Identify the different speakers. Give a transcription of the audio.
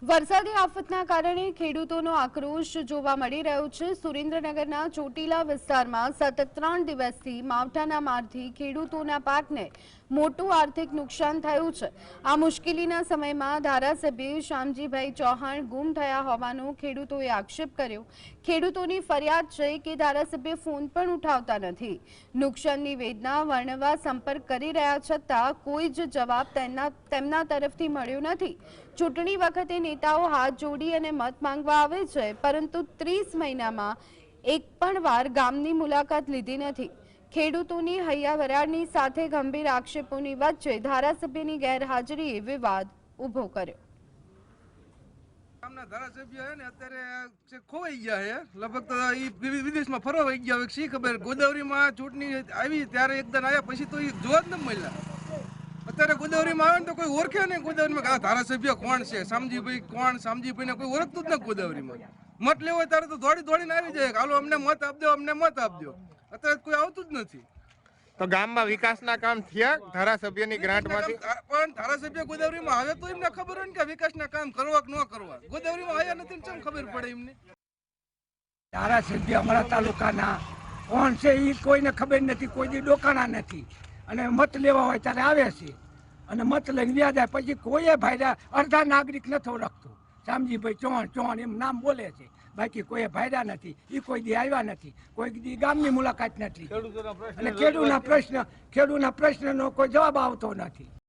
Speaker 1: વરસાદી આફતના કારણે ખેડૂતોનો આક્રોશ જોવા મળી રહ્યો છે। સુરેન્દ્રનગરના ચોટીલા વિસ્તારમાં સતત 3 દિવસથી માવઠાના મારથી ખેડૂતોના પાકને મોટું આર્થિક નુકસાન થયું છે। આ મુશ્કેલીના સમયમાં ધારાસભ્ય શામજીભાઈ ચૌહાણ ગુમ થયા હોવાનો ખેડૂતોએ આક્ષેપ કર્યો। ખેડૂતોની ફરિયાદ છે કે ધારાસભ્ય ફોન પણ ઉઠાવતા નથી। નુકસાનની વેદના વર્ણવવા સંપર્ક કરી રહ્યા છતાં કોઈ જ જવાબ તેમના તરફથી મળ્યો નથી। ચૂંટણી વખતે नेताओं हाथ जोड़ी અને મત માંગવા આવે છે, પરંતુ 30 મહિનામાં એક પણ વાર ગામની મુલાકાત લીધી નથી। ખેડૂતોની હૈયાવરાળની સાથે ગંભીર આક્ષેપોની વચ્ચે ધારાસભ્યની ગેરહાજરીએ વિવાદ ઊભો કર્યો।
Speaker 2: ગામના ધારાસભ્ય હે ને અત્યારે ખોવાઈ ગયા હે, લગભગ તો ઈ વિદેશમાં ફરવા વઈ ગયા હોય, શી ખબર। ગોદાવરીમાં ચૂંટણી આવી ત્યારે એકદમ આવ્યા, પછી તો ઈ જોવા જ ન મળ્યા। અત્યારે ગોદાવરીમાં આવે ને તો કોઈ ઓળખે નહીં। ગોદાવરીમાં ધારાસભ્ય કોણ છે, શામજીભાઈ કોણ, શામજીભાઈને કોઈ ઓળખતું જ નથી। ગોદાવરીમાં મત લેવો ત્યારે તો દોડીને આવી જાય, હાલો અમને મત આપજો, અમને મત આપજો। અત્યારે કોઈ આવતું જ નથી।
Speaker 3: તો ગામમાં વિકાસના કામ થયા ધારાસભ્યની ગ્રાન્ટમાંથી?
Speaker 2: પણ ધારાસભ્ય ગોદાવરીમાં આવે તો એમને ખબર હોય ને કે વિકાસના કામ કરવા કે ન કરવા। ગોદાવરીમાં આવ્યા નથી ને કેમ ખબર પડે એમને?
Speaker 4: ધારાસભ્ય અમારા તાલુકાના કોણ છે એ કોઈને ખબર નથી, કોઈ દી ડોકાણા નથી, અને મત લેવા હોય ત્યારે આવે છે અને મત લઈને વ્યા જાય। પછી કોઈ ભાઈરા અડધા નાગરિક નથી ઓળખતું। શામજીભાઈ ચૌહાણ એમ નામ બોલે છે, બાકી કોઈ ભાઈરા નથી। એ કોઈ દી આવ્યા નથી, કોઈ દી ગામની મુલાકાત નથી, અને ખેડૂતના પ્રશ્નનો કોઈ જવાબ આવતો નથી।